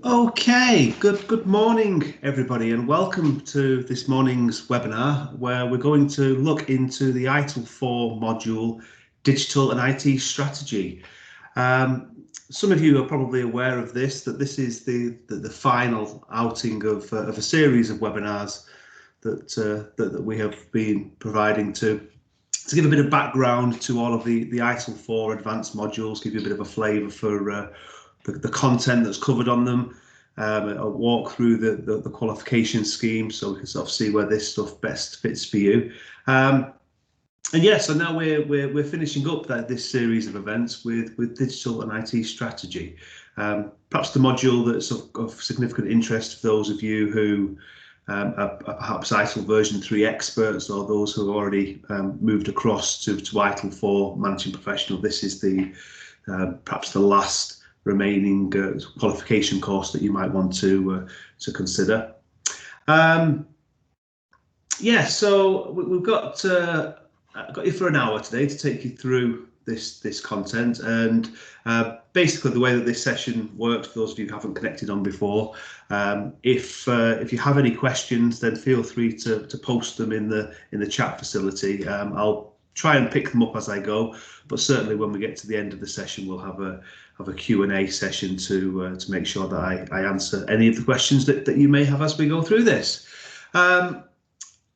Okay, good morning everybody, and welcome to this morning's webinar where we're going to look into the ITIL4 module, Digital and IT Strategy. Some of you are probably aware of this, that this is the final outing of a series of webinars that we have been providing to give a bit of background to all of the ITIL4 advanced modules, give you a bit of a flavour for the content that's covered on them, a walk through the qualification scheme so we can sort of see where this stuff best fits for you. And yeah, so now we're finishing up this series of events with digital and IT strategy. Perhaps the module that's of significant interest for those of you who are perhaps ITIL version 3 experts, or those who have already moved across to ITIL4 managing professional. This is perhaps the last remaining qualification course that you might want to consider. Yeah, so we've got you for an hour today to take you through this content, and basically the way that this session works, for those of you who haven't connected on before, if you have any questions, then feel free to post them in the chat facility. I'll try and pick them up as I go, but certainly when we get to the end of the session, we'll have a Q&A session to make sure that I answer any of the questions that you may have as we go through this. A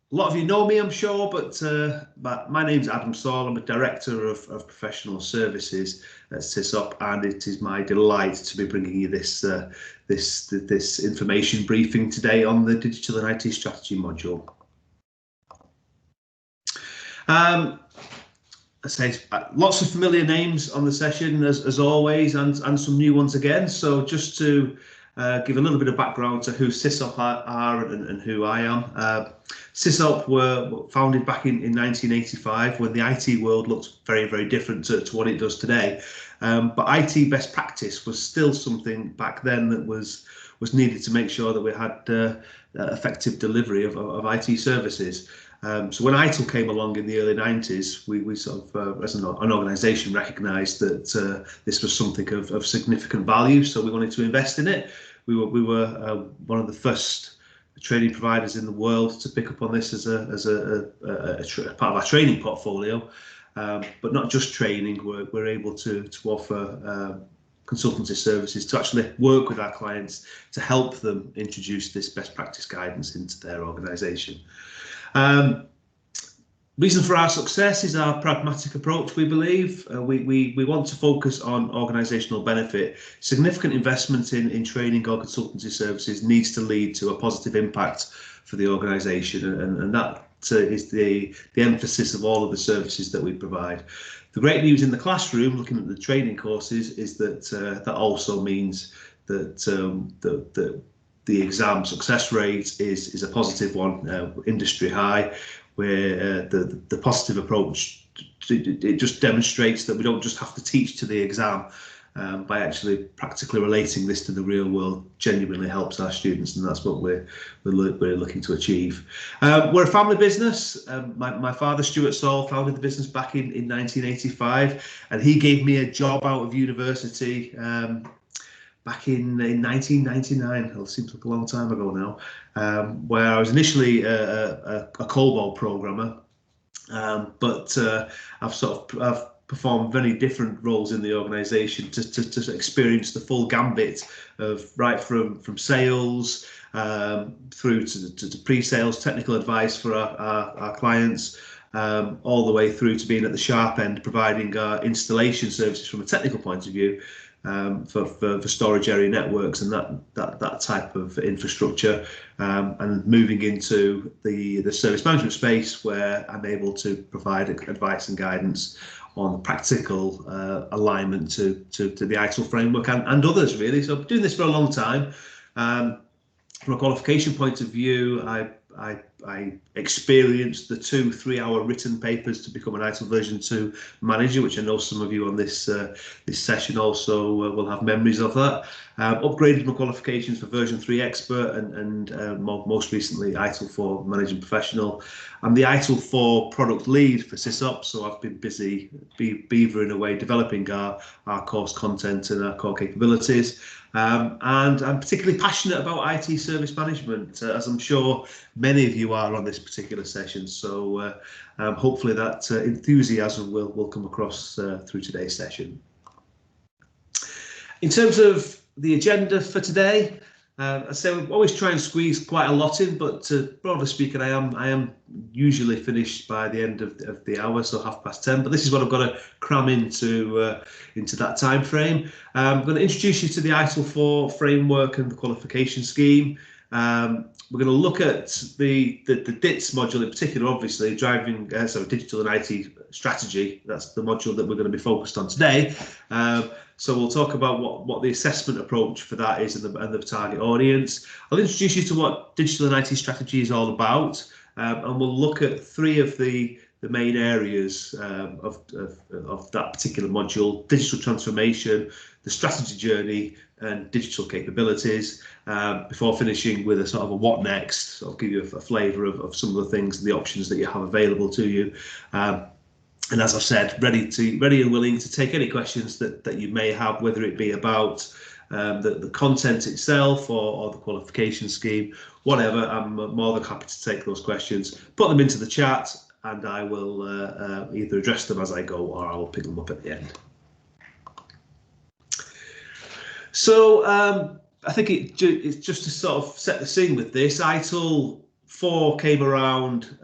lot of you know me, I'm sure, but my name's Adam Sawle. I'm a Director of Professional Services at Sysop, and it is my delight to be bringing you this information briefing today on the Digital and IT Strategy module. I say lots of familiar names on the session as always, and some new ones again. So just to give a little bit of background to who Sysop are and who I am. Sysop were founded back in 1985 when the IT world looked very, very different to what it does today. But IT best practice was still something back then that was needed to make sure that we had effective delivery of IT services. So when ITIL came along in the early 90s, we sort of, as an organisation, recognised that this was something of significant value. So we wanted to invest in it. We were one of the first training providers in the world to pick up on this as a part of our training portfolio. But not just training, we're able to offer consultancy services to actually work with our clients to help them introduce this best practice guidance into their organisation. Reason for our success is our pragmatic approach, we believe. We want to focus on organisational benefit. Significant investment in training or consultancy services needs to lead to a positive impact for the organisation, and that is the emphasis of all of the services that we provide. The great news in the classroom, looking at the training courses, is that that also means that the exam success rate is a positive one, industry high, where the positive approach, it just demonstrates that we don't just have to teach to the exam. By actually practically relating this to the real world genuinely helps our students, and that's what we're looking to achieve. We're a family business. My father, Stuart Sawle, founded the business back in 1985, and he gave me a job out of university back in 1999. It seems like a long time ago now, where I was initially a COBOL programmer, but I've performed very different roles in the organisation to experience the full gambit of right from sales through to pre-sales, technical advice for our clients, all the way through to being at the sharp end, providing installation services from a technical point of view. For storage area networks and that type of infrastructure, and moving into the service management space, where I'm able to provide advice and guidance on practical alignment to the ITIL framework and others, really. So I've been doing this for a long time. From a qualification point of view, I experienced the 2-3 hour written papers to become an ITIL version 2 manager, which I know some of you on this session also will have memories of that. Upgraded my qualifications for version 3 expert and most recently ITIL4 managing professional. I'm the ITIL4 product lead for Sysop, so I've been busy beavering away developing our course content and our core capabilities. And I'm particularly passionate about IT service management, as I'm sure many of you are on this particular session. So hopefully that enthusiasm will come across through today's session. In terms of the agenda for today, I say we always try and squeeze quite a lot in, but broadly speaking, I am usually finished by the end of the hour, so 10:30. But this is what I've got to cram into that time frame. I'm going to introduce you to the ITIL4 framework and the qualification scheme. We're going to look at the DITS module in particular, obviously, digital and IT strategy. That's the module that we're going to be focused on today. So we'll talk about what the assessment approach for that is and the target audience. I'll introduce you to what digital and IT strategy is all about, and we'll look at three of the main areas of that particular module: digital transformation, the strategy journey, and digital capabilities, before finishing with a sort of a what next. So I'll give you a flavour of some of the things and the options that you have available to you. And as I've said, ready and willing to take any questions that you may have, whether it be about the content itself or the qualification scheme, whatever. I'm more than happy to take those questions, put them into the chat, and I will either address them as I go or I will pick them up at the end. So I think it's just to sort of set the scene with this. ITIL4 came around,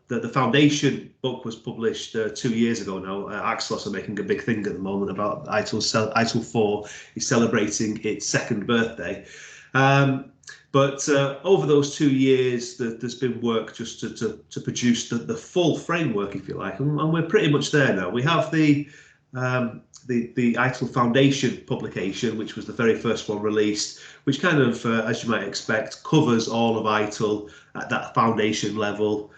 the foundation book was published 2 years ago now. Axelos are making a big thing at the moment about ITIL4 is celebrating its second birthday. But over those 2 years, there's been work just to produce the full framework, if you like, and we're pretty much there now. We have the ITIL Foundation publication, which was the very first one released, which kind of, as you might expect, covers all of ITIL at that foundation level,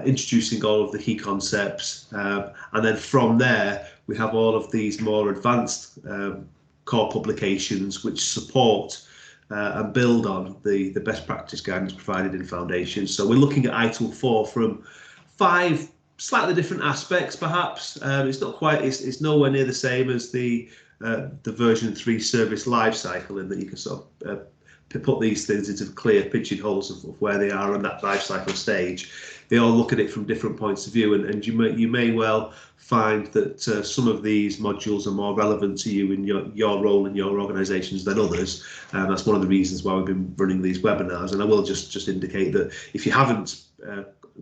introducing all of the key concepts. And then from there, we have all of these more advanced core publications which support and build on the best practice guidance provided in Foundation. So we're looking at ITIL4 from 5 slightly different aspects, perhaps. It's not quite. It's nowhere near the same as the version 3 service lifecycle, in that you can sort of put these things into clear pigeonholes of where they are on that lifecycle stage. They all look at it from different points of view, and you may well find that some of these modules are more relevant to you in your role in your organisations than others. And that's one of the reasons why we've been running these webinars. And I will just indicate that if you haven't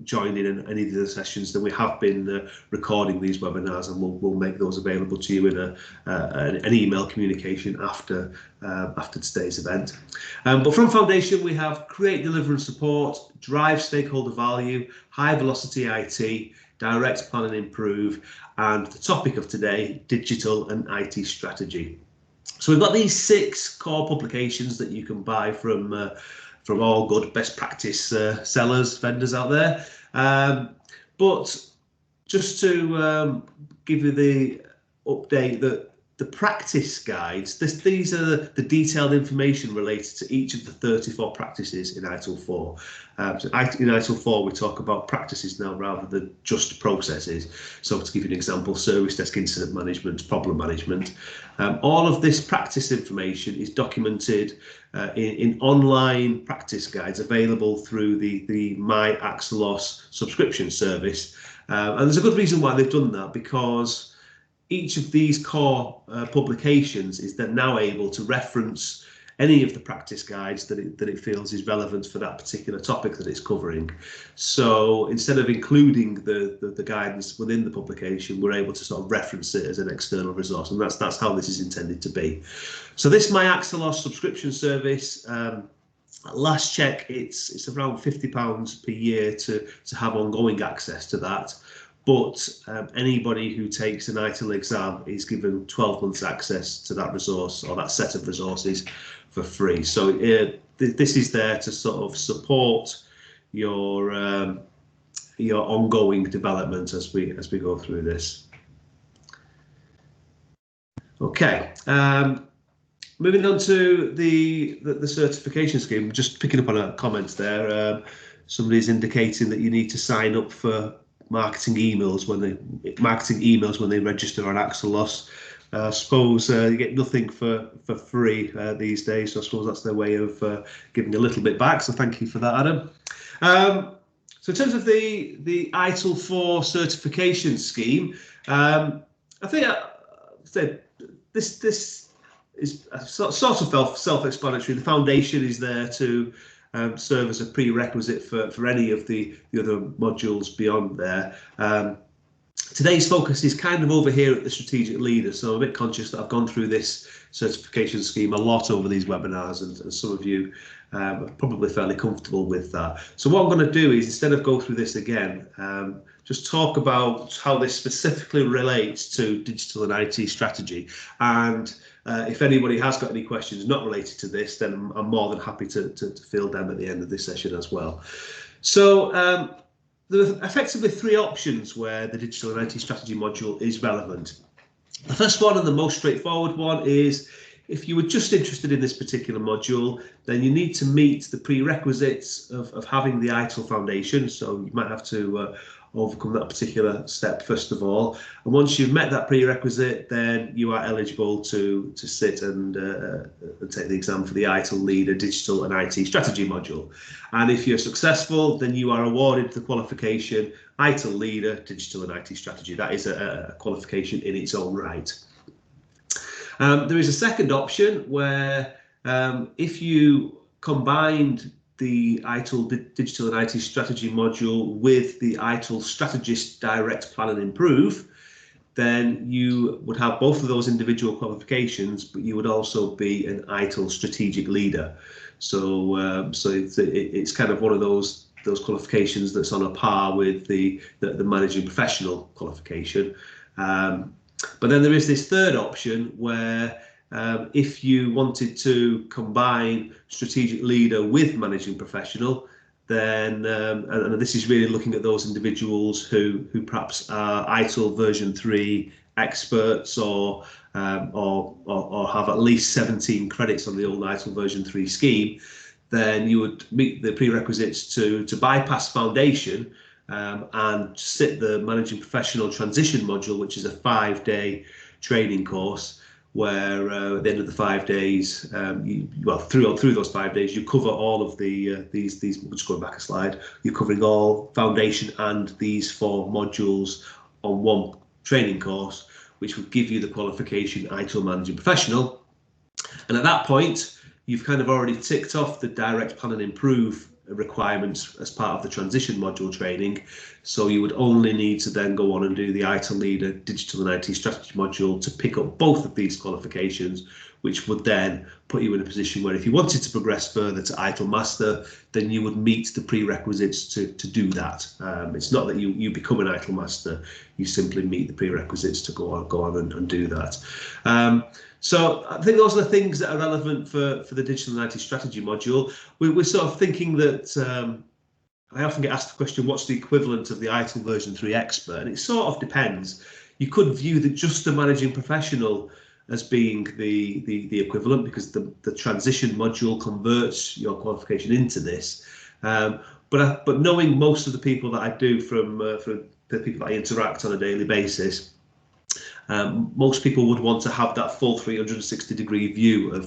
joined in any of the sessions, then we have been recording these webinars, and we'll make those available to you in an email communication after today's event. But from Foundation, we have create, deliver and support, drive stakeholder value, high velocity IT, direct, plan and improve, and the topic of today, digital and IT strategy. So we've got these 6 core publications that you can buy from all good best practice vendors out there. But just to give you the update that the practice guides, these are the detailed information related to each of the 34 practices in ITIL4. So in ITIL4, we talk about practices now rather than just processes. So to give you an example, service desk incident management, problem management. All of this practice information is documented in online practice guides available through the My Axelos subscription service. And there's a good reason why they've done that, because each of these core publications is then now able to reference any of the practice guides that it feels is relevant for that particular topic that it's covering. So instead of including the guidance within the publication, we're able to sort of reference it as an external resource, and that's how this is intended to be. So this My Axelos subscription service, at last check, it's around £50 per year to have ongoing access to that. But anybody who takes an ITIL exam is given 12 months access to that resource or that set of resources for free. So this is there to sort of support your ongoing development as we go through this. Okay, moving on to the certification scheme. Just picking up on a comment there. somebody's indicating that you need to sign up for marketing emails when they register on Axelos. I suppose you get nothing for free these days, so I suppose that's their way of giving a little bit back. So thank you for that, Adam. So in terms of the ITIL4 certification scheme, I think this is sort of self-explanatory. The foundation is there to serve as a prerequisite for any of the other modules beyond there. Today's focus is kind of over here at the strategic leader, so I'm a bit conscious that I've gone through this certification scheme a lot over these webinars, and some of you are probably fairly comfortable with that. So what I'm going to do is, instead of go through this again, just talk about how this specifically relates to digital and IT strategy. And if anybody has got any questions not related to this, then I'm more than happy to field them at the end of this session as well. So there are effectively three options where the digital and IT strategy module is relevant. The first one, and the most straightforward one, is if you were just interested in this particular module, then you need to meet the prerequisites of having the ITIL foundation. So you might have to overcome that particular step first of all. And once you've met that prerequisite, then you are eligible to sit and take the exam for the ITIL Leader Digital and IT Strategy module. And if you're successful, then you are awarded the qualification ITIL Leader Digital and IT Strategy. That is a qualification in its own right. There is a second option where if you combined the ITIL Digital and IT Strategy module with the ITIL Strategist Direct Plan and Improve, then you would have both of those individual qualifications, but you would also be an ITIL Strategic Leader. So it's kind of one of those qualifications that's on a par with the Managing Professional qualification. But then there is this third option where if you wanted to combine Strategic Leader with Managing Professional, then, and this is really looking at those individuals who perhaps are ITIL version 3 experts or have at least 17 credits on the old ITIL version 3 scheme, then you would meet the prerequisites to bypass foundation and sit the Managing Professional Transition module, which is a 5-day training course, where at the end of the 5 days, through those 5 days, you cover all of these. Just going back a slide, you're covering all foundation and these 4 modules on one training course, which would give you the qualification ITIL Managing Professional. And at that point, you've kind of already ticked off the Direct Plan and Improve requirements as part of the transition module training, so you would only need to then go on and do the ITIL Leader Digital and IT Strategy module to pick up both of these qualifications, which would then put you in a position where if you wanted to progress further to ITIL Master, then you would meet the prerequisites to do that. It's not that you become an ITIL Master, you simply meet the prerequisites to go on and do that. So I think those are the things that are relevant for the digital and IT strategy module. We're sort of thinking that I often get asked the question, what's the equivalent of the ITIL version 3 expert? And it sort of depends. You could view that just the Managing Professional as being the equivalent, because the transition module converts your qualification into this. But knowing most of the people that I do from the people that I interact on a daily basis, most people would want to have that full 360-degree view of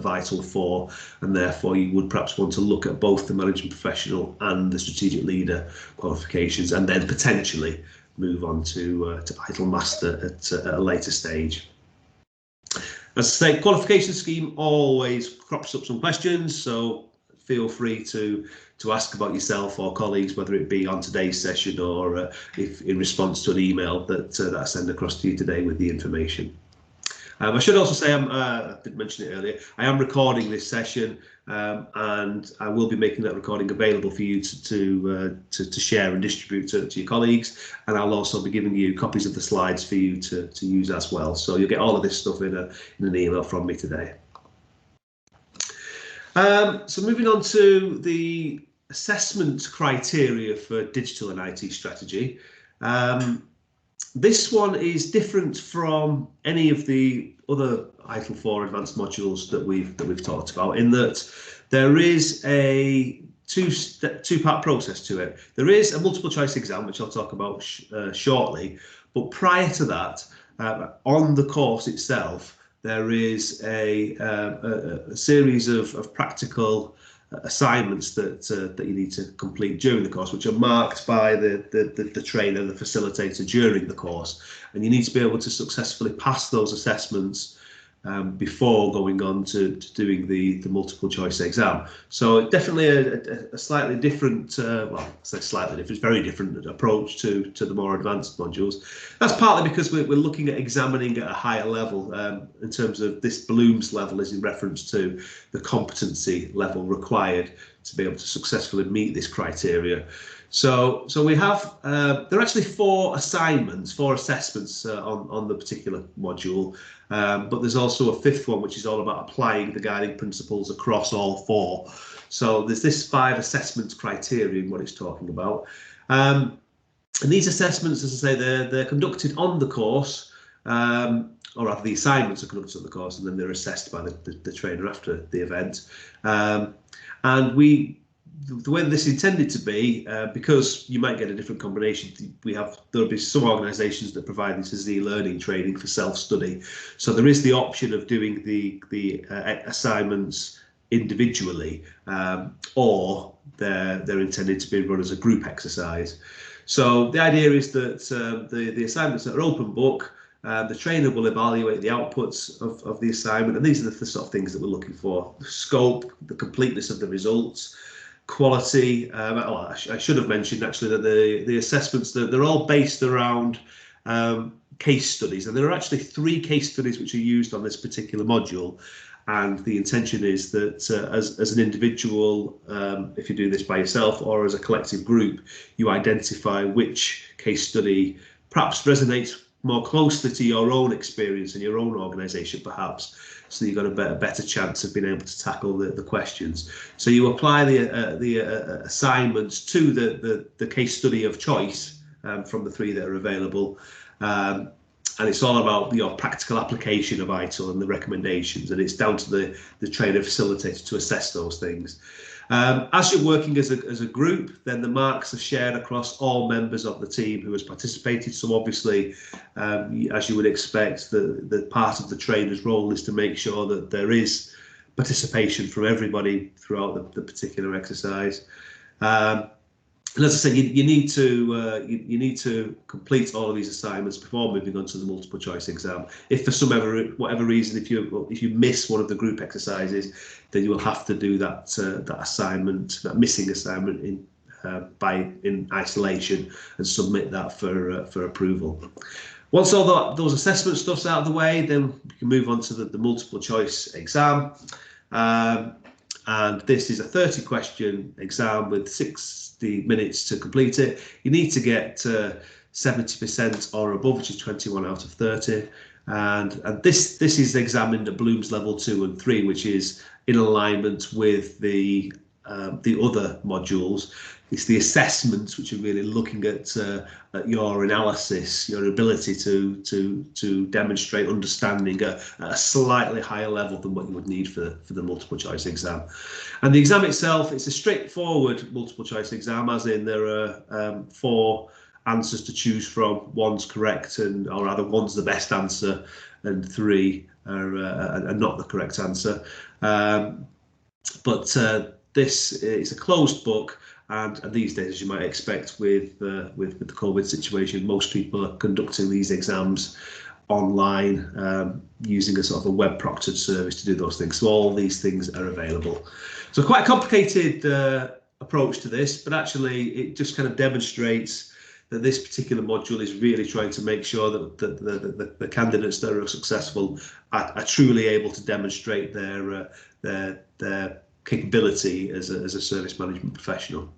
ITIL4, and therefore you would perhaps want to look at both the Managing Professional and the Strategic Leader qualifications, and then potentially move on to ITIL Master at a later stage. As I say, qualification scheme always crops up some questions, so feel free to ask about yourself or colleagues, whether it be on today's session or if in response to an email that I send across to you today with the information. I should also say, I did mention it earlier, I am recording this session, and I will be making that recording available for you to share and distribute to your colleagues, and I'll also be giving you copies of the slides for you to use as well. So you'll get all of this stuff in an email from me today. So moving on to the assessment criteria for digital and IT strategy. This one is different from any of the other ITIL4 advanced modules that we've talked about, in that there is a two-part process to it. There is a multiple choice exam, which I'll talk about shortly, but prior to that, on the course itself, there is a series of practical assignments that you need to complete during the course, which are marked by the trainer, the facilitator during the course, and you need to be able to successfully pass those assessments before going on to doing the multiple choice exam. So definitely a slightly different, well, I say slightly different, very different approach to the more advanced modules. That's partly because we're looking at examining at a higher level in terms of this Bloom's level is in reference to the competency level required to be able to successfully meet this criteria. So we have, there are actually 4 assignments, 4 assessments on the particular module, but there's also a 5th one, which is all about applying the guiding principles across all 4. So there's this 5 assessments criterion, what it's talking about. And these assessments, as I say, they're conducted on the course, or rather the assignments are conducted on the course, and then they're assessed by the trainer after the event. And the way this is intended to be, because you might get a different combination, there'll be some organisations that provide this as e-learning training for self-study. So there is the option of doing the assignments individually, or they're intended to be run as a group exercise. So the idea is that the assignments are open book. The trainer will evaluate the outputs of the assignment, and these are the sort of things that we're looking for: the scope, the completeness of the results, quality. I should have mentioned actually that the assessments, they're all based around case studies, and there are actually 3 case studies which are used on this particular module. And the intention is that as an individual, if you do this by yourself or as a collective group, you identify which case study perhaps resonates more closely to your own experience and your own organisation, perhaps, so you've got a better chance of being able to tackle the questions. So you apply the assignments to the case study of choice from the 3 that are available, and it's all about your practical application of ITIL and the recommendations, and it's down to the trainer facilitator to assess those things. As you're working as a group, then the marks are shared across all members of the team who has participated. So obviously, as you would expect, the part of the trainer's role is to make sure that there is participation from everybody throughout the particular exercise. And as I said, you need to complete all of these assignments before moving on to the multiple choice exam. If for whatever reason, if you miss one of the group exercises, then you will have to do that assignment, that missing assignment in isolation, and submit that for approval. Once all those assessment stuff's out of the way, then we can move on to the multiple choice exam. And this is a 30-question exam with 60 minutes to complete it. You need to get 70% or above, which is 21 out of 30. And this is examined at Bloom's level 2 and 3, which is in alignment with the other modules. It's the assessments which are really looking at your analysis, your ability to demonstrate understanding at a slightly higher level than what you would need for the multiple choice exam. And the exam itself, it's a straightforward multiple choice exam, as in there are 4 answers to choose from. One's correct, or rather one's the best answer, and 3 are not the correct answer. But this is a closed book. And these days, as you might expect, with the COVID situation, most people are conducting these exams online, using a sort of a web proctored service to do those things. So all these things are available. So quite a complicated approach to this, but actually it just kind of demonstrates that this particular module is really trying to make sure that the candidates that are successful are truly able to demonstrate their capability as a service management professional.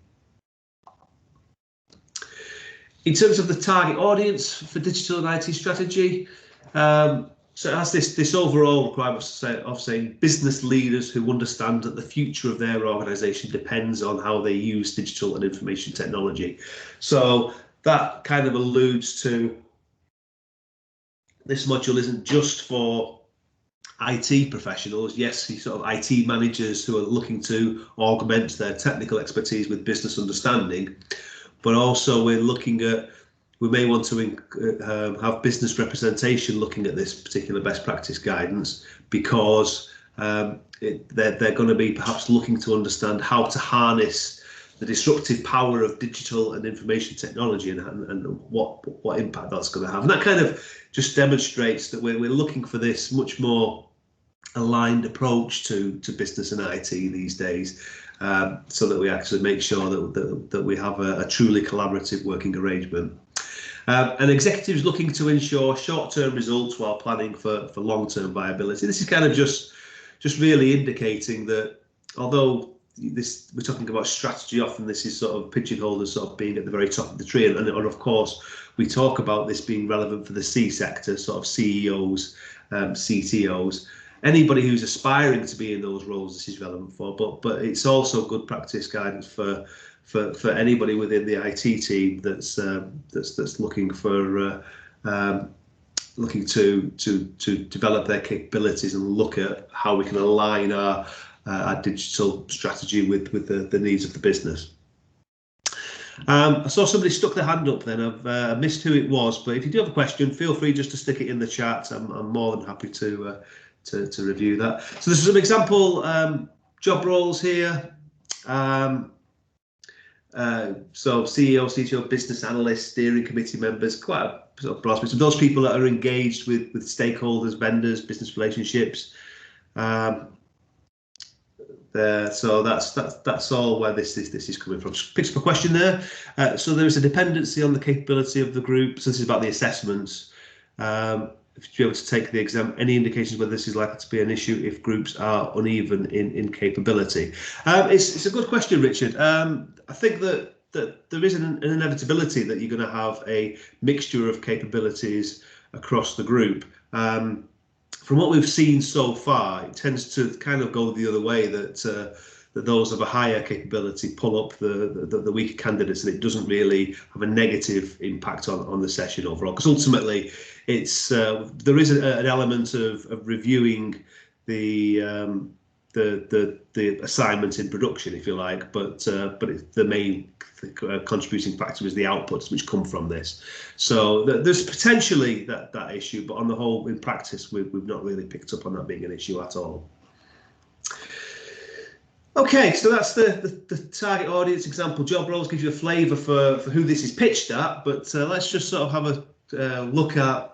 In terms of the target audience for digital and IT strategy, so it has this overall requirement of saying business leaders who understand that the future of their organisation depends on how they use digital and information technology. So that kind of alludes to this module isn't just for IT professionals, yes, sort of IT managers who are looking to augment their technical expertise with business understanding, but also we may want to have business representation looking at this particular best practice guidance, because they're going to be perhaps looking to understand how to harness the disruptive power of digital and information technology, and what impact that's going to have. And that kind of just demonstrates that we're looking for this much more aligned approach to business and IT these days, so that we actually make sure that we have a truly collaborative working arrangement. And executives looking to ensure short-term results while planning for long-term viability. This is kind of just really indicating that although we're talking about strategy, often this is sort of pigeonholed as sort of being at the very top of the tree, and of course we talk about this being relevant for the C sector, sort of CEOs, CTOs, anybody who's aspiring to be in those roles. This is relevant for, but it's also good practice guidance for anybody within the IT team that's looking to develop their capabilities and look at how we can align our digital strategy with the needs of the business. I saw somebody stuck their hand up then. I've missed who it was, but if you do have a question, feel free just to stick it in the chat. I'm more than happy to review that. So there's some example job roles here. So CEO, CTO, business analyst, steering committee members, quite a sort of broad spectrum. Those people that are engaged with stakeholders, vendors, business relationships. So that's all where this is coming from. Just picks up a question there. So there is a dependency on the capability of the group. So this is about the assessments. If you're able to take the exam, any indications whether this is likely to be an issue if groups are uneven in capability? It's a good question, Richard. I think that there is an inevitability that you're going to have a mixture of capabilities across the group. From what we've seen so far, it tends to kind of go the other way, that those of a higher capability pull up the weaker candidates, and it doesn't really have a negative impact on the session overall. Because ultimately, it's there is an element of reviewing the assignment in production, if you like, but the main contributing factor is the outputs which come from this. So there's potentially that issue, but on the whole, in practice, we've not really picked up on that being an issue at all. Okay, so that's the target audience example job roles. Gives you a flavour for who this is pitched at, but let's just sort of have a look at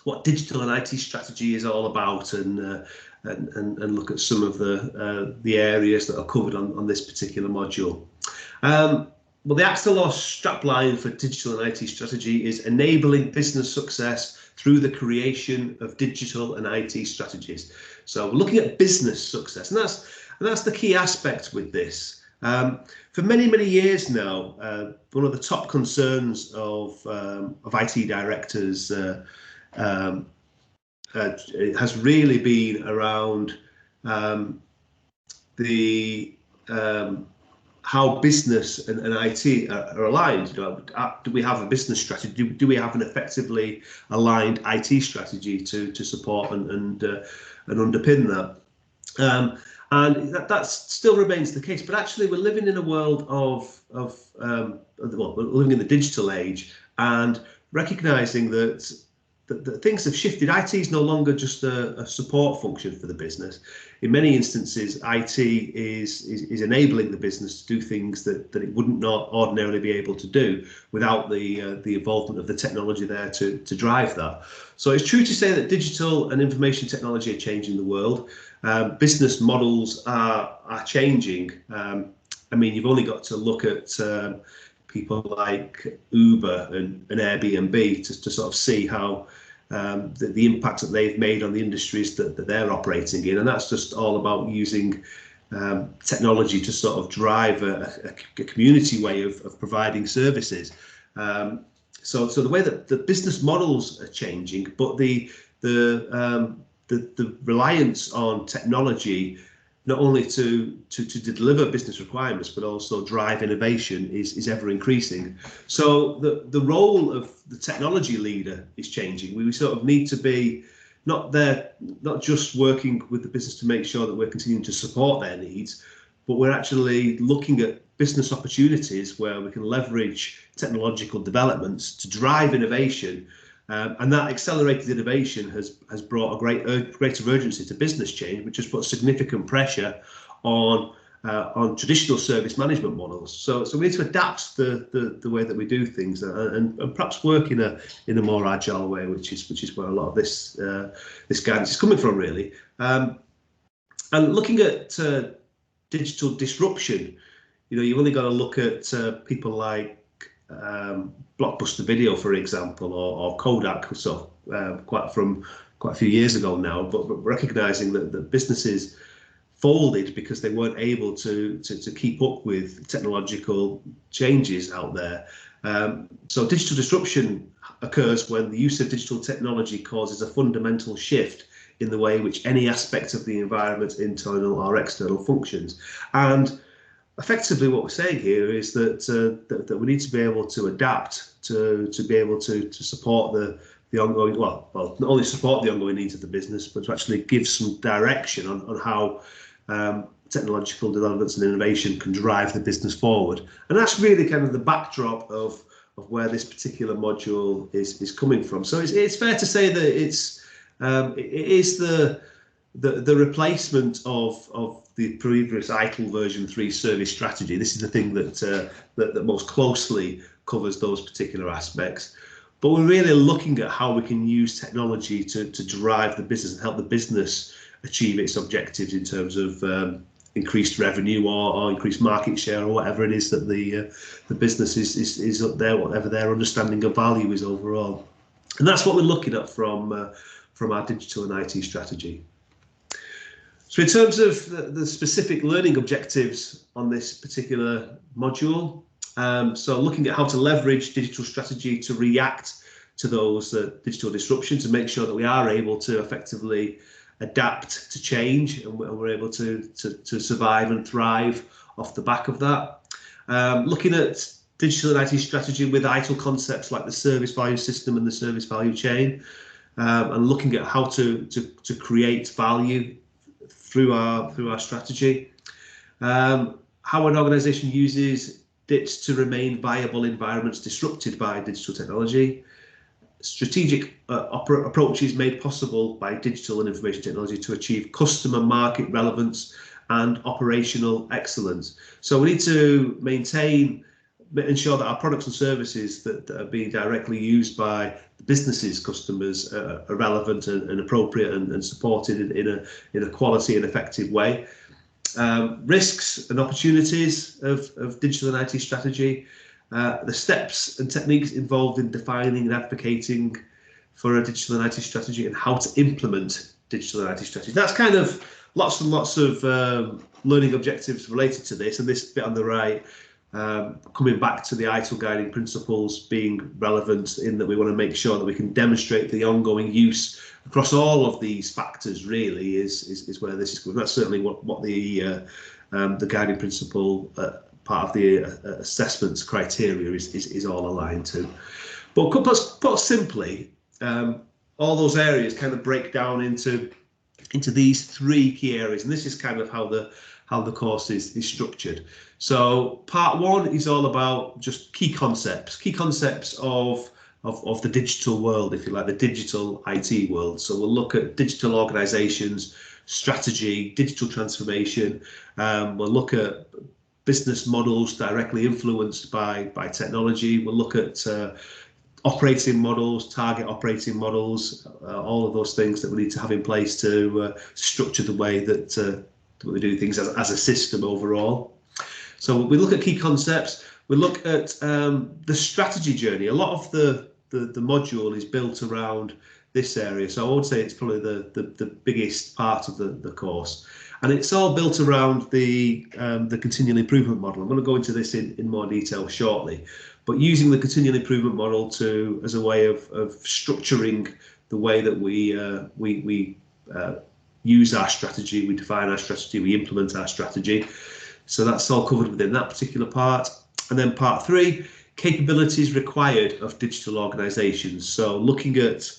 what digital and IT strategy is all about, and look at some of the areas that are covered on this particular module. Well, the ITIL4 strapline for digital and IT strategy is enabling business success through the creation of digital and IT strategies. So we're looking at business success, and that's the key aspect with this. For many years now, one of the top concerns of IT directors has really been around how business and IT are aligned. Do we have a business strategy? Do we have an effectively aligned IT strategy to support and underpin that? And that still remains the case. But actually, we're living in a world well, we're living in the digital age, and recognizing that things have shifted. IT is no longer just a support function for the business. In many instances, IT is enabling the business to do things that it wouldn't not ordinarily be able to do without the involvement of the technology there to drive that. So it's true to say that digital and information technology are changing the world. Business models are changing. I mean, you've only got to look at people like Uber and Airbnb to sort of see how the impact that they've made on the industries that they're operating in, and that's just all about using technology to sort of drive a community way of providing services. So the way that the business models are changing, but the reliance on technology, not only to deliver business requirements, but also drive innovation is ever increasing. So the role of the technology leader is changing. We sort of need to be not just working with the business to make sure that we're continuing to support their needs, but we're actually looking at business opportunities where we can leverage technological developments to drive innovation. And that accelerated innovation has brought a greater urgency to business change, which has put significant pressure on traditional service management models. So we need to adapt the way that we do things, and perhaps work in a more agile way, which is where a lot of this guidance is coming from, really. And looking at digital disruption, you've only got to look at people like Blockbuster Video, for example, or Kodak, so quite a few years ago now, but recognizing that the businesses folded because they weren't able to keep up with technological changes out there. So digital disruption occurs when the use of digital technology causes a fundamental shift in the way in which any aspect of the environment, internal or external, functions. And effectively what we're saying here is that we need to be able to adapt to be able to support the ongoing, well, not only support the ongoing needs of the business, but to actually give some direction on how technological developments and innovation can drive the business forward. And that's really kind of the backdrop of where this particular module is coming from. So it's fair to say that it is the replacement of the previous ITIL version 3 service strategy. This is the thing that most closely covers those particular aspects. But we're really looking at how we can use technology to drive the business and help the business achieve its objectives in terms of increased revenue or increased market share, or whatever it is that the business is up there, whatever their understanding of value is overall. And that's what we're looking at from our digital and IT strategy. So in terms of the specific learning objectives on this particular module, so looking at how to leverage digital strategy to react to those digital disruptions and make sure that we are able to effectively adapt to change, and we're able to survive and thrive off the back of that. Looking at digital and IT strategy with ITIL concepts like the service value system and the service value chain, and looking at how to create value through our strategy. How an organisation uses DITs to remain viable environments disrupted by digital technology. Strategic approaches made possible by digital and information technology to achieve customer market relevance and operational excellence. So we need to ensure that our products and services that are being directly used by the businesses' customers are relevant and appropriate and supported in a quality and effective way. Risks and opportunities of digital and IT strategy. The steps and techniques involved in defining and advocating for a digital and IT strategy, and how to implement digital and IT strategy. That's kind of lots and lots of learning objectives related to this, and this bit on the right, coming back to the ITIL guiding principles being relevant in that we want to make sure that we can demonstrate the ongoing use across all of these factors, really, is where this is going. That's certainly what the guiding principle part of the assessments criteria is all aligned to. But put simply, all those areas kind of break down into these 3 key areas, and this is kind of how the course is structured. So part 1 is all about just key concepts of the digital world, if you like, the digital IT world. So we'll look at digital organizations, strategy, digital transformation. We'll look at business models directly influenced by technology. We'll look at operating models, target operating models, all of those things that we need to have in place to structure the way that we do things as a system overall. So we look at key concepts. We look at the strategy journey. A lot of the module is built around this area, so I would say it's probably the biggest part of the course. And it's all built around the continual improvement model. I'm going to go into this in more detail shortly, but using the continual improvement model as a way of structuring the way that we use our strategy, we define our strategy, we implement our strategy. So that's all covered within that particular part. And then part 3, capabilities required of digital organizations. So looking at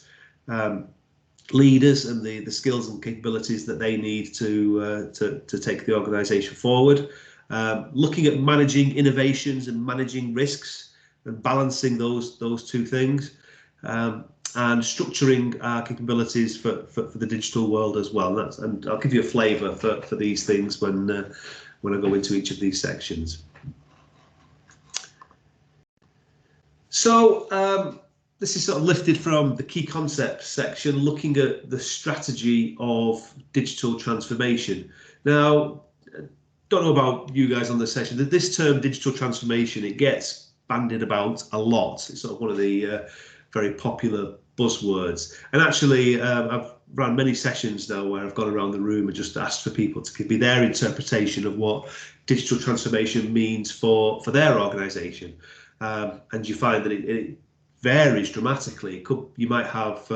leaders and the skills and capabilities that they need to take the organisation forward. Looking at managing innovations and managing risks and balancing those two things, and structuring our capabilities for the digital world as well. And I'll give you a flavour for these things when I go into each of these sections. So this is sort of lifted from the key concepts section, looking at the strategy of digital transformation. Now, don't know about you guys on this session, that this term digital transformation, it gets bandied about a lot. It's sort of one of the very popular buzzwords. And actually, I've run many sessions now where I've gone around the room and just asked for people to give me their interpretation of what digital transformation means for their organisation. And you find that it varies dramatically. You might have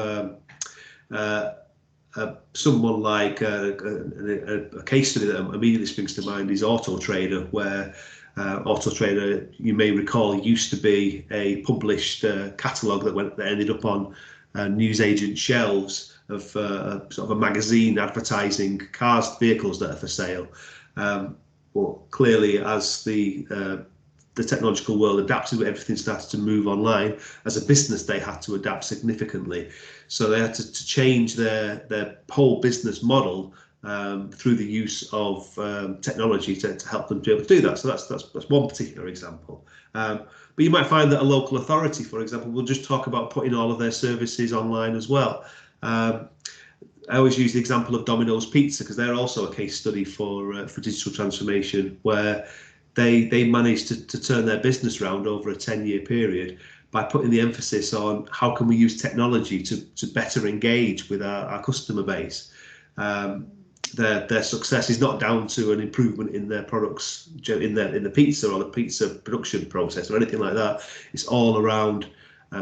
someone like a case study that immediately springs to mind is Auto Trader, where Auto Trader, you may recall, used to be a published catalogue that ended up on newsagent shelves of sort of a magazine advertising vehicles that are for sale. Well, clearly, as the technological world adapted, everything started to move online. As a business, they had to adapt significantly. So they had to change their whole business model through the use of technology to help them be able to do that. So that's one particular example. But you might find that a local authority, for example, will just talk about putting all of their services online as well. I always use the example of Domino's Pizza because they're also a case study for digital transformation, where they managed to turn their business around over a 10-year period by putting the emphasis on how can we use technology to better engage with our customer base. Their success is not down to an improvement in their products in the pizza or the pizza production process or anything like that. It's all around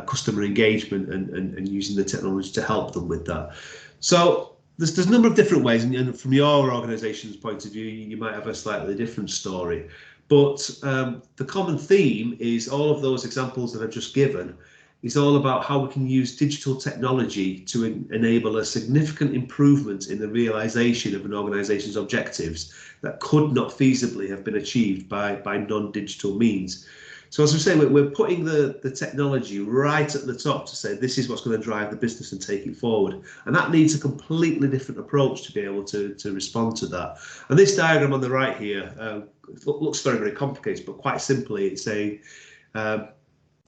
customer engagement and using the technology to help them with that. So there's a number of different ways, and from your organisation's point of view, you might have a slightly different story. But the common theme is all of those examples that I've just given is all about how we can use digital technology to enable a significant improvement in the realisation of an organisation's objectives that could not feasibly have been achieved by non-digital means. So as we say, we're putting the technology right at the top to say this is what's going to drive the business and take it forward. And that needs a completely different approach to be able to respond to that. And this diagram on the right here looks very, very complicated, but quite simply it's saying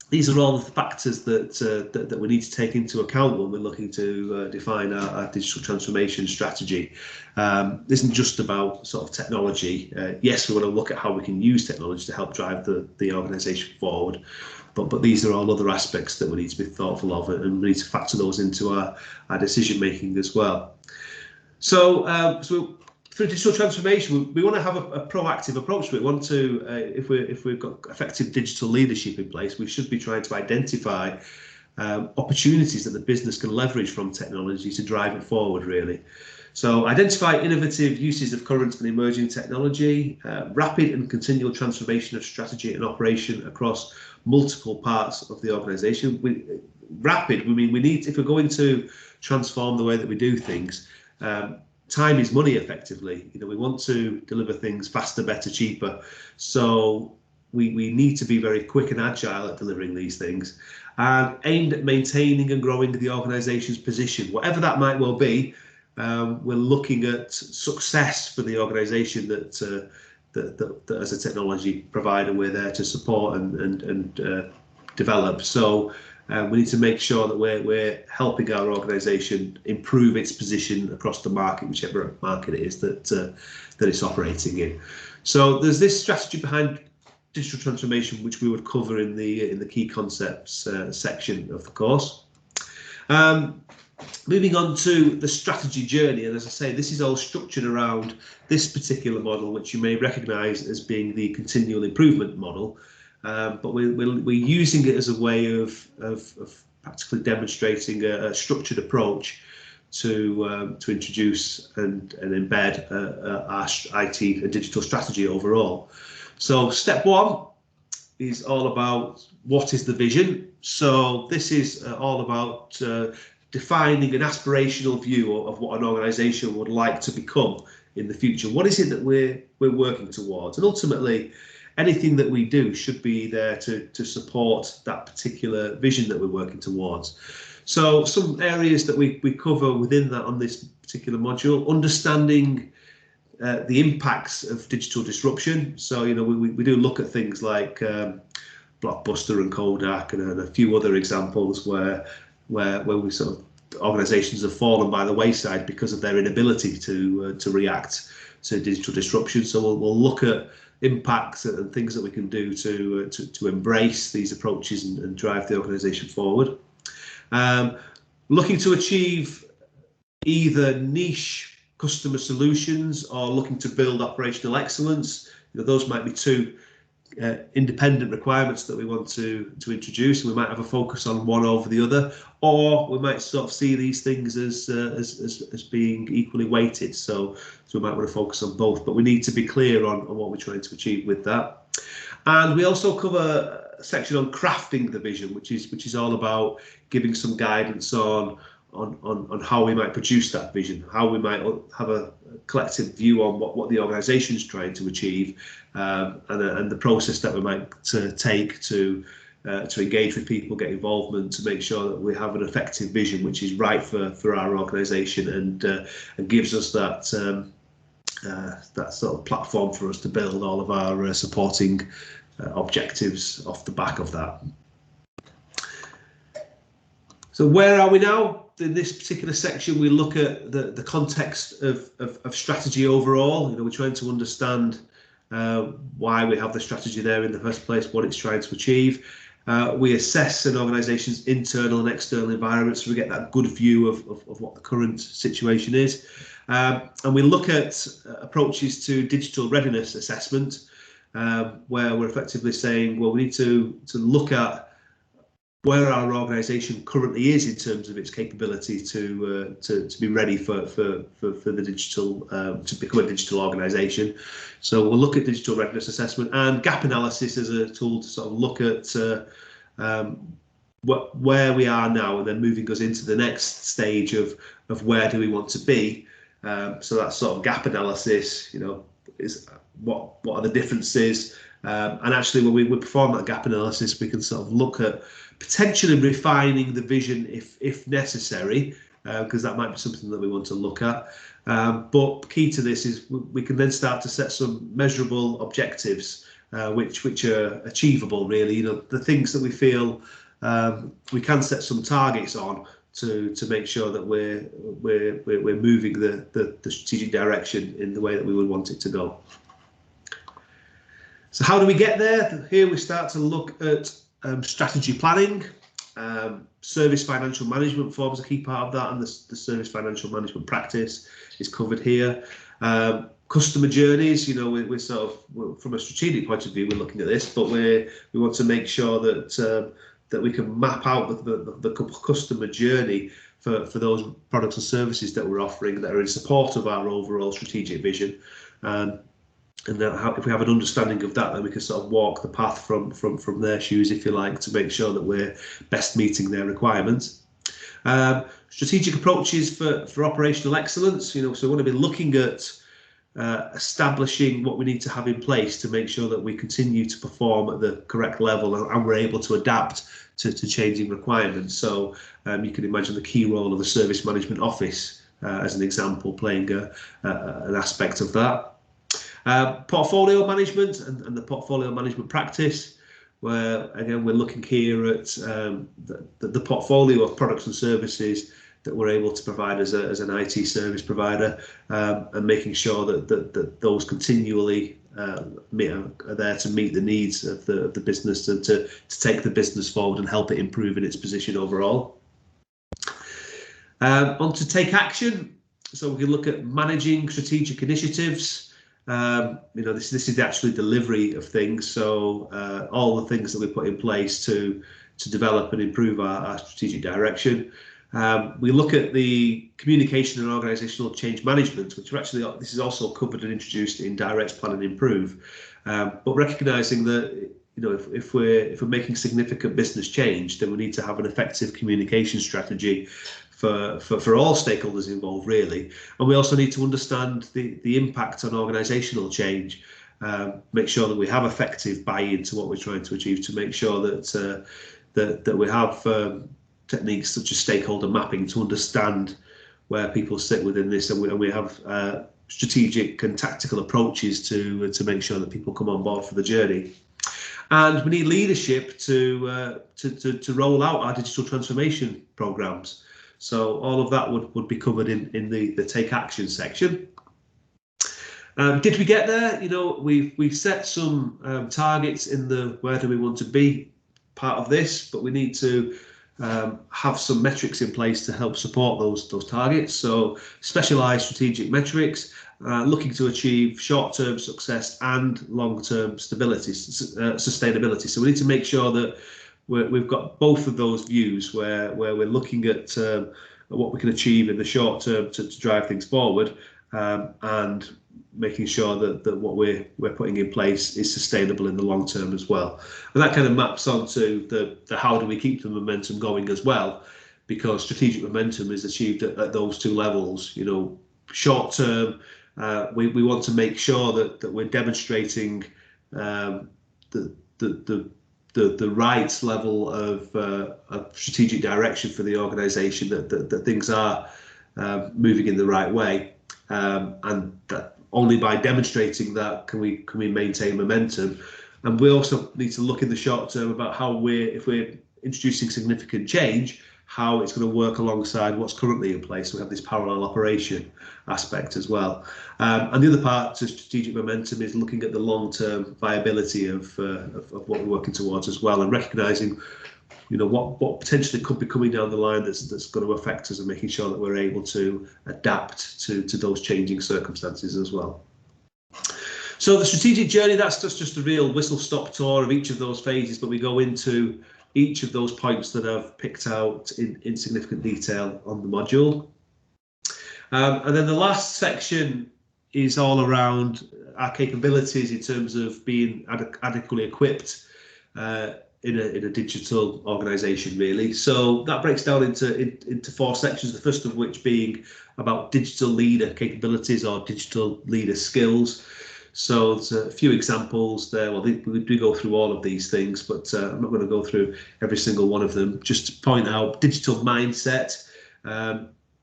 these are all the factors that we need to take into account when we're looking to define our digital transformation strategy. This isn't just about sort of technology. Yes, we want to look at how we can use technology to help drive the organisation forward, but these are all other aspects that we need to be thoughtful of, and we need to factor those into our decision making as well. So, through digital transformation, we want to have a proactive approach to it. We want to, if we've got effective digital leadership in place, we should be trying to identify opportunities that the business can leverage from technology to drive it forward, really. So identify innovative uses of current and emerging technology, rapid and continual transformation of strategy and operation across multiple parts of the organisation. Rapid, we mean we need, if we're going to transform the way that we do things, time is money effectively. We want to deliver things faster, better, cheaper. So we need to be very quick and agile at delivering these things, and aimed at maintaining and growing the organisation's position, whatever that might well be. We're looking at success for the organisation that as a technology provider we're there to support and develop. So we need to make sure that we're helping our organisation improve its position across the market, whichever market it is that it's operating in. So there's this strategy behind digital transformation, which we would cover in the key concepts section of the course. Moving on to the strategy journey, and as I say, this is all structured around this particular model, which you may recognise as being the continual improvement model. But we're using it as a way of practically demonstrating a structured approach to introduce and embed our IT and digital strategy overall. So step one is all about what is the vision. So this is all about defining an aspirational view of what an organisation would like to become in the future. What is it that we're working towards? And ultimately, anything that we do should be there to support that particular vision that we're working towards. So some areas that we cover within that on this particular module: understanding the impacts of digital disruption. So, you know, we do look at things like Blockbuster and Kodak and a few other examples where we sort of organisations have fallen by the wayside because of their inability to react to digital disruption. So we'll look at impacts and things that we can do to embrace these approaches and drive the organisation forward. Looking to achieve either niche customer solutions or looking to build operational excellence. You know, those might be two independent requirements that we want to introduce, and we might have a focus on one over the other, or we might sort of see these things as being equally weighted. So we might want to focus on both, but we need to be clear on what we're trying to achieve with that. And we also cover a section on crafting the vision, which is all about giving some guidance on how we might produce that vision, how we might have a collective view on what the organisation is trying to achieve, and the process that we might take to engage with people, get involvement, to make sure that we have an effective vision which is right for our organisation and gives us that sort of platform for us to build all of our supporting objectives off the back of that. So where are we now? In this particular section, we look at the context of strategy overall. You know, we're trying to understand why we have the strategy there in the first place, what it's trying to achieve. We assess an organisation's internal and external environment, so we get that good view of what the current situation is. And we look at approaches to digital readiness assessment, where we're effectively saying, well, we need to look at where our organisation currently is in terms of its capability to be ready for the digital, to become a digital organisation. So we'll look at digital readiness assessment and gap analysis as a tool to sort of look at where we are now, and then moving us into the next stage of where do we want to be. So that sort of gap analysis, you know, is what are the differences, and actually when we perform that gap analysis, we can sort of look at potentially refining the vision if necessary, because that might be something that we want to look at. But key to this is we can then start to set some measurable objectives, which are achievable, really. You know, the things that we feel we can set some targets on to make sure that we're moving the strategic direction in the way that we would want it to go. So how do we get there? Here we start to look at strategy planning. Service financial management forms a key part of that, and the service financial management practice is covered here. Customer journeys, you know, we're sort of, from a strategic point of view, we're looking at this, but we want to make sure that we can map out the customer journey for those products and services that we're offering that are in support of our overall strategic vision. And if we have an understanding of that, then we can sort of walk the path from their shoes, if you like, to make sure that we're best meeting their requirements. Strategic approaches for operational excellence. You know, so we want to be looking at establishing what we need to have in place to make sure that we continue to perform at the correct level and we're able to adapt to changing requirements. So you can imagine the key role of the service management office as an example, playing an aspect of that. Portfolio management and the portfolio management practice, where again we're looking here at the portfolio of products and services that we're able to provide as an IT service provider, and making sure that those continually are there to meet the needs of the business and to take the business forward and help it improve in its position overall. On to take action. So we can look at managing strategic initiatives. You know, this is the actual delivery of things. So all the things that we put in place to develop and improve our strategic direction. We look at the communication and organisational change management, which are actually, this is also covered and introduced in direct plan and improve. But recognising that, you know, if we're making significant business change, then we need to have an effective communication strategy for all stakeholders involved, really. And we also need to understand the impact on organisational change, make sure that we have effective buy-in to what we're trying to achieve, to make sure that that we have techniques such as stakeholder mapping to understand where people sit within this, and we have strategic and tactical approaches to make sure that people come on board for the journey. And we need leadership to roll out our digital transformation programs. So all of that would be covered in the take action section. Did we get there? You know, we've set some targets in the where do we want to be part of this, but we need to have some metrics in place to help support those targets. So specialised strategic metrics, looking to achieve short-term success and long-term stability, sustainability. So we need to make sure that we've got both of those views, where we're looking at what we can achieve in the short term to drive things forward, and making sure that what we're putting in place is sustainable in the long term as well. And that kind of maps onto the how do we keep the momentum going as well, because strategic momentum is achieved at those two levels. You know, short term, we want to make sure that we're demonstrating the right level of strategic direction for the organisation, that things are moving in the right way, and that only by demonstrating that can we maintain momentum. And we also need to look in the short term about how if we're introducing significant change, how it's going to work alongside what's currently in place. So we have this parallel operation aspect as well. And the other part to strategic momentum is looking at the long-term viability of what we're working towards as well, and recognising, you know, what potentially could be coming down the line that's going to affect us, and making sure that we're able to adapt to those changing circumstances as well. So the strategic journey, that's just a real whistle-stop tour of each of those phases, but we go into each of those points that I've picked out in significant detail on the module. And then the last section is all around our capabilities in terms of being adequately equipped in a digital organisation, really. So that breaks down into four sections, the first of which being about digital leader capabilities or digital leader skills. So there's a few examples there. Well, we do go through all of these things, but I'm not going to go through every single one of them. Just to point out, digital mindset,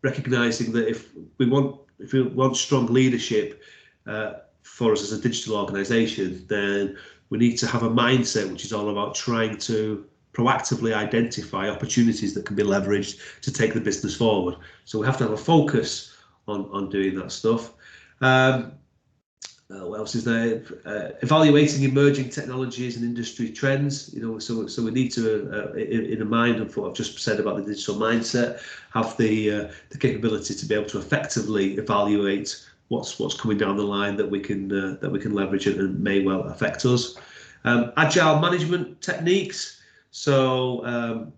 recognising that if we want strong leadership for us as a digital organisation, then we need to have a mindset which is all about trying to proactively identify opportunities that can be leveraged to take the business forward. So we have to have a focus on doing that stuff. What else is there? Evaluating emerging technologies and industry trends. You know, so we need to, in mind of what I've just said about the digital mindset, have the capability to be able to effectively evaluate what's coming down the line that we can leverage it and may well affect us. Agile management techniques. So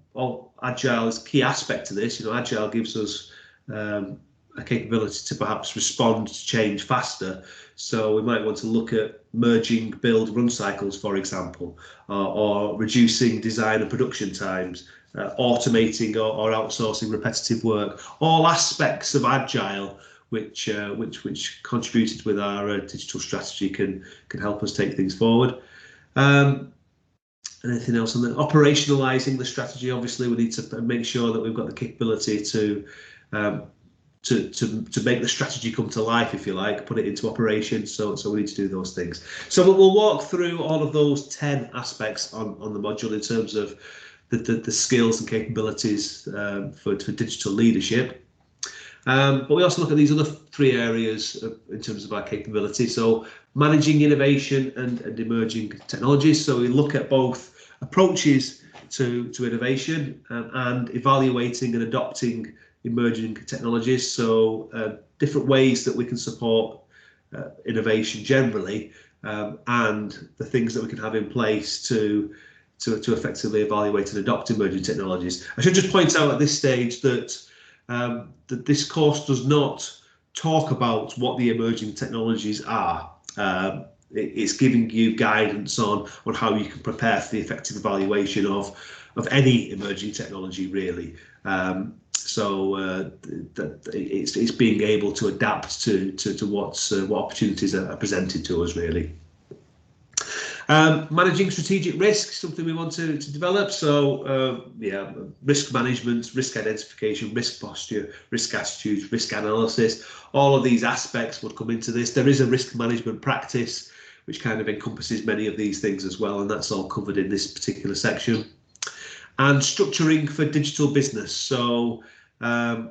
agile is a key aspect to this. You know, agile gives us a capability to perhaps respond to change faster. So we might want to look at merging build run cycles, for example, or reducing design and production times, automating or outsourcing repetitive work, all aspects of agile which contributed with our digital strategy can help us take things forward. Anything else on the operationalizing the strategy? Obviously, we need to make sure that we've got the capability to make the strategy come to life, if you like, put it into operation. So we need to do those things. So we'll walk through all of those 10 aspects on the module in terms of the skills and capabilities for digital leadership. But we also look at these other three areas in terms of our capability. So managing innovation and emerging technologies. So we look at both approaches to innovation and evaluating and adopting emerging technologies. So different ways that we can support innovation generally, and the things that we can have in place to effectively evaluate and adopt emerging technologies. I should just point out at this stage that that this course does not talk about what the emerging technologies are. It's giving you guidance on how you can prepare for the effective evaluation of any emerging technology, really. So it's being able to adapt to what opportunities are presented to us, really. Managing strategic risk, something we want to develop. So yeah, risk management, risk identification, risk posture, risk attitudes, risk analysis, all of these aspects would come into this. There is a risk management practice which kind of encompasses many of these things as well, and that's all covered in this particular section. And structuring for digital business. So yeah,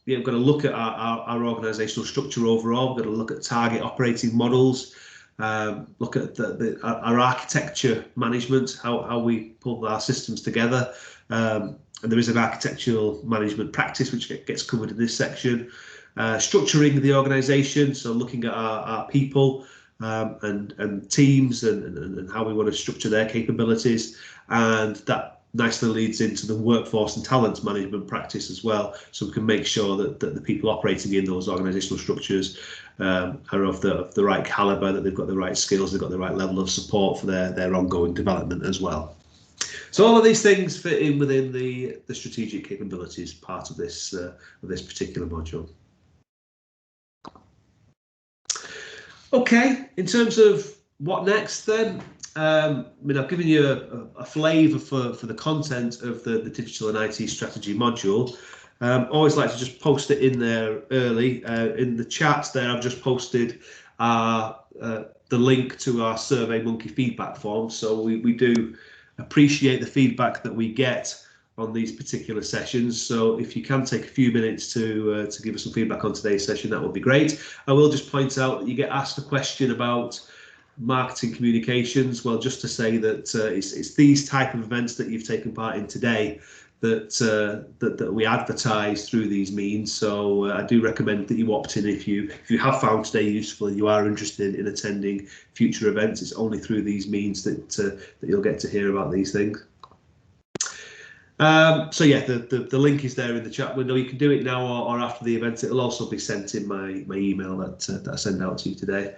we've got to look at our organisational structure overall. We've got to look at target operating models. Look at our architecture management, how we pull our systems together. And there is an architectural management practice which gets covered in this section. Structuring the organisation, so looking at our people and teams and how we want to structure their capabilities. And that nicely leads into the workforce and talent management practice as well, so we can make sure that the people operating in those organisational structures are of the right calibre, that they've got the right skills, they've got the right level of support for their ongoing development as well. So all of these things fit in within the strategic capabilities part of this particular module. Okay, in terms of what next then, I mean, I've given you a flavour for the content of the digital and IT strategy module. Always like to just post it in there early. In the chat there, I've just posted the link to our SurveyMonkey feedback form. So we do appreciate the feedback that we get on these particular sessions. So if you can take a few minutes to give us some feedback on today's session, that would be great. I will just point out that you get asked a question about marketing communications. Well, just to say that it's these type of events that you've taken part in today that we advertise through these means. So I do recommend that you opt in if you have found today useful and you are interested in attending future events. It's only through these means that you'll get to hear about these things. So yeah, the link is there in the chat window. You can do it now or after the event. It'll also be sent in my email that I send out to you today.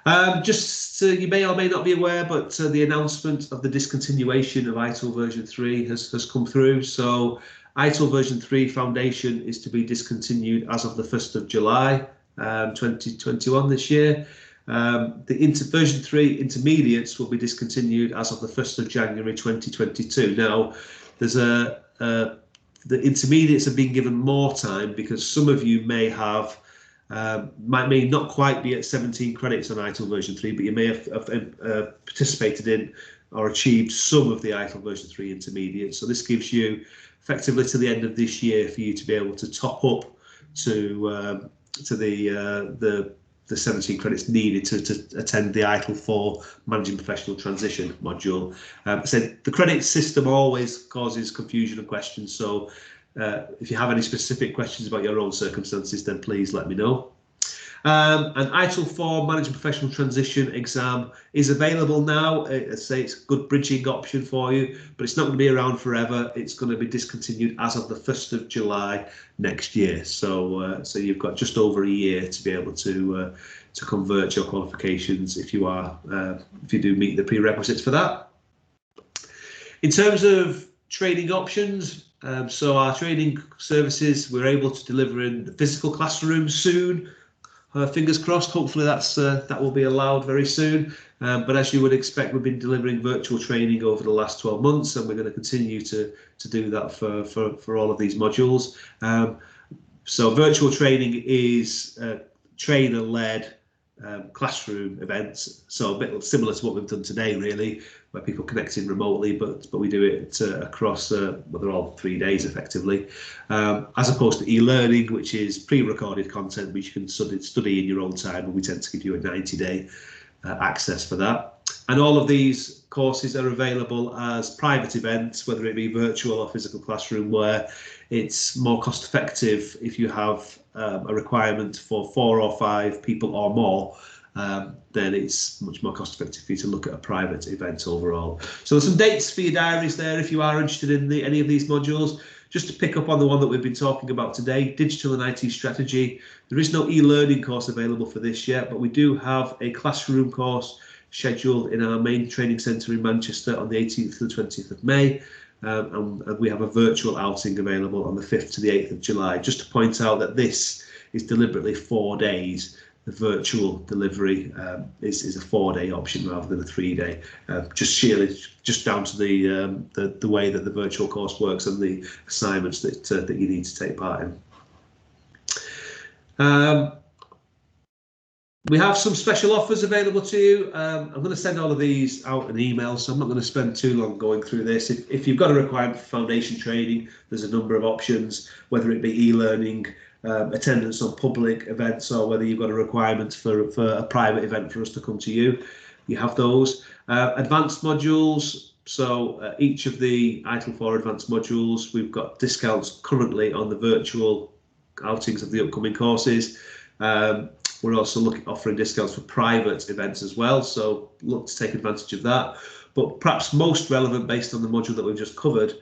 You may or may not be aware, but the announcement of the discontinuation of ITIL version 3 has come through. So ITIL version 3 Foundation is to be discontinued as of the 1st of July 2021 this year. The version 3 intermediates will be discontinued as of the 1st of January 2022. Now, there's the intermediates have been given more time because some of you may have may not quite be at 17 credits on ITIL version 3, but you may have participated in or achieved some of the ITIL version 3 intermediate. So this gives you effectively to the end of this year for you to be able to top up to the 17 credits needed to attend the ITIL4 Managing Professional Transition module. So the credit system always causes confusion and questions. So if you have any specific questions about your own circumstances, then please let me know. An ITIL4 Managing Professional Transition exam is available now. I say it's a good bridging option for you, but it's not going to be around forever. It's going to be discontinued as of the 1st of July next year. So you've got just over a year to be able to convert your qualifications if you do meet the prerequisites for that. In terms of training options, so our training services, we're able to deliver in the physical classroom soon. Fingers crossed, hopefully that will be allowed very soon. But as you would expect, we've been delivering virtual training over the last 12 months, and we're going to continue to do that for all of these modules. So virtual training is trainer-led classroom events, so a bit similar to what we've done today, really, where people connect in remotely, but we do it across, well, they're all 3 days effectively, as opposed to e-learning, which is pre-recorded content which you can study in your own time, and we tend to give you a 90-day access for that. And all of these courses are available as private events, whether it be virtual or physical classroom, where it's more cost effective if you have a requirement for 4 or 5 people or more, then it's much more cost effective for you to look at a private event overall. So there's some dates for your diaries there if you are interested in any of these modules. Just to pick up on the one that we've been talking about today, Digital and IT Strategy. There is no e-learning course available for this yet, but we do have a classroom course scheduled in our main training centre in Manchester on the 18th to the 20th of May. and we have a virtual outing available on the 5th to the 8th of July. Just to point out that this is deliberately 4 days. The virtual delivery is a 4-day option rather than a 3-day, just down to the way that the virtual course works and the assignments that you need to take part in. We have some special offers available to you. I'm going to send all of these out in email, so I'm not going to spend too long going through this. If you've got a requirement for foundation training, there's a number of options, whether it be e-learning, attendance on public events, or whether you've got a requirement for a private event for us to come to you. You have those. Advanced modules. So each of the ITIL4 advanced modules, we've got discounts currently on the virtual outings of the upcoming courses. We're also offering discounts for private events as well, so look to take advantage of that. But perhaps most relevant, based on the module that we've just covered,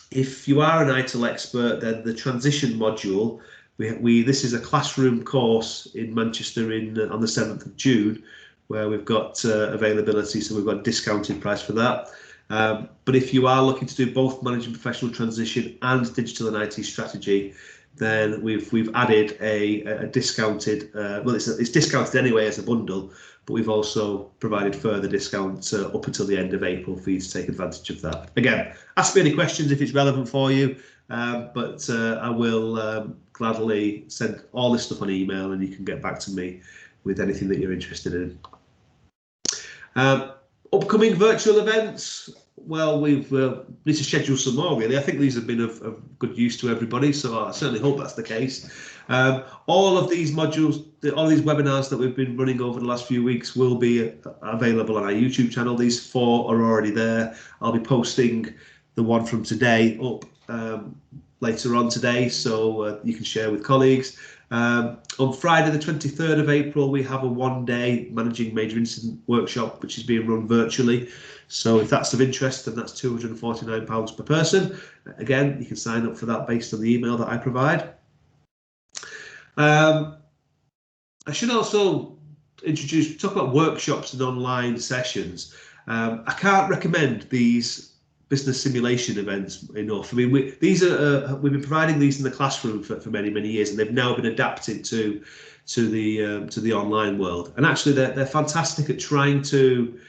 if you are an ITIL expert, then the transition module, this is a classroom course in Manchester on the 7th of June, where we've got availability, so we've got a discounted price for that. But if you are looking to do both managing professional transition and digital and IT strategy, then we've added a discounted, well, it's discounted anyway as a bundle, but we've also provided further discounts up until the end of April for you to take advantage of that. Again, ask me any questions if it's relevant for you, but I will gladly send all this stuff on email, and you can get back to me with anything that you're interested in. Upcoming virtual events. Well, we need to schedule some more, really. I think these have been of good use to everybody, so I certainly hope that's the case. All of these modules, all these webinars that we've been running over the last few weeks will be available on our YouTube channel. These 4 are already there. I'll be posting the one from today up later on today, so you can share with colleagues. On Friday the 23rd of April, we have a 1-day managing major incident workshop, which is being run virtually. So if that's of interest, then that's £249 per person. Again, you can sign up for that based on the email that I provide. I should also talk about workshops and online sessions. I can't recommend these business simulation events enough. I mean, we've been providing these in the classroom for many years, and they've now been adapted to the online world. And actually, they're fantastic at trying to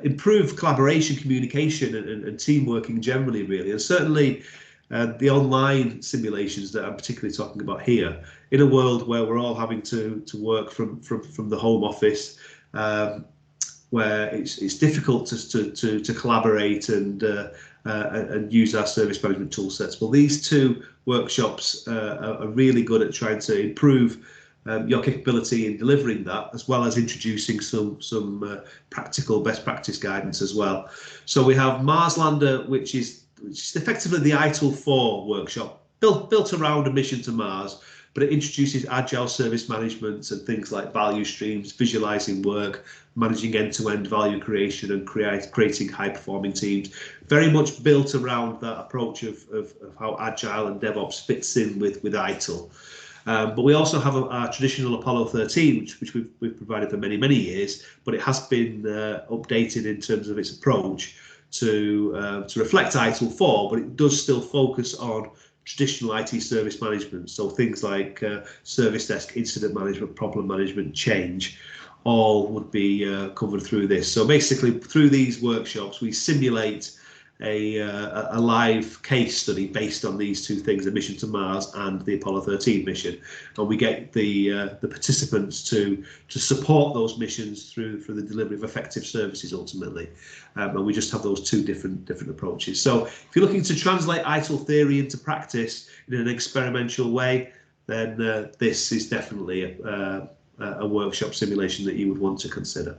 improve collaboration, communication, and team working generally, really. And certainly the online simulations that I'm particularly talking about here, in a world where we're all having to work from the home office, where it's difficult to collaborate and use our service management tool sets. Well, these 2 workshops are really good at trying to improve your capability in delivering that, as well as introducing some practical best practice guidance as well. So we have Marslander, which is effectively the ITIL4 workshop, built around a mission to Mars, but it introduces agile service management and things like value streams, visualizing work, managing end-to-end value creation, and creating high-performing teams. Very much built around that approach of how agile and DevOps fits in with ITIL. But we also have our traditional Apollo 13, which we've provided for many years, but it has been updated in terms of its approach to reflect ITIL4, but it does still focus on traditional IT service management. So things like service desk, incident management, problem management, change, all would be covered through this. So basically, through these workshops, we simulate a live case study based on these 2 things, the mission to Mars and the Apollo 13 mission, and we get the participants to support those missions through the delivery of effective services ultimately, and we just have those 2 different approaches. So if you're looking to translate ITIL theory into practice in an experimental way, then this is definitely a workshop simulation that you would want to consider.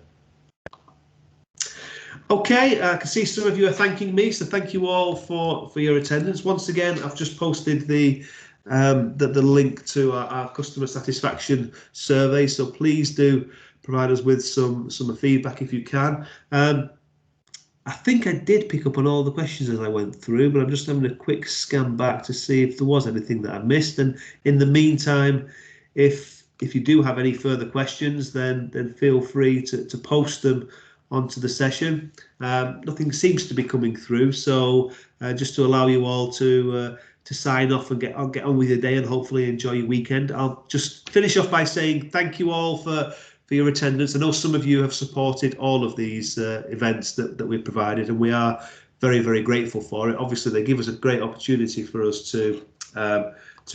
Okay, I can see some of you are thanking me, so thank you all for your attendance. Once again, I've just posted the link to our customer satisfaction survey, so please do provide us with some feedback if you can. I think I did pick up on all the questions as I went through, but I'm just having a quick scan back to see if there was anything that I missed. And in the meantime, if you do have any further questions, then feel free to post them onto the session. Nothing seems to be coming through, so just to allow you all to sign off and get on with your day and hopefully enjoy your weekend. I'll just finish off by saying thank you all for your attendance. I know some of you have supported all of these events that we've provided, and we are very, very grateful for it. Obviously, they give us a great opportunity for us to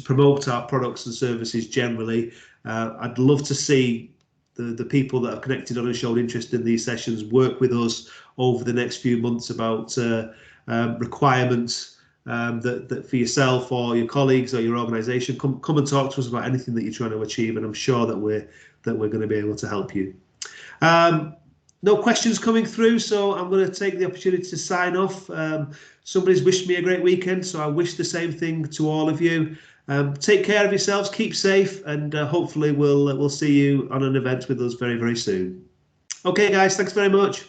promote our products and services generally. I'd love to see the people that have connected on and showed interest in these sessions work with us over the next few months about requirements that for yourself or your colleagues or your organisation. Come and talk to us about anything that you're trying to achieve, and I'm sure that we're going to be able to help you. No questions coming through, so I'm going to take the opportunity to sign off. Somebody's wished me a great weekend, so I wish the same thing to all of you. Take care of yourselves, keep safe, and hopefully we'll see you on an event with us very, very soon. Okay, guys, thanks very much.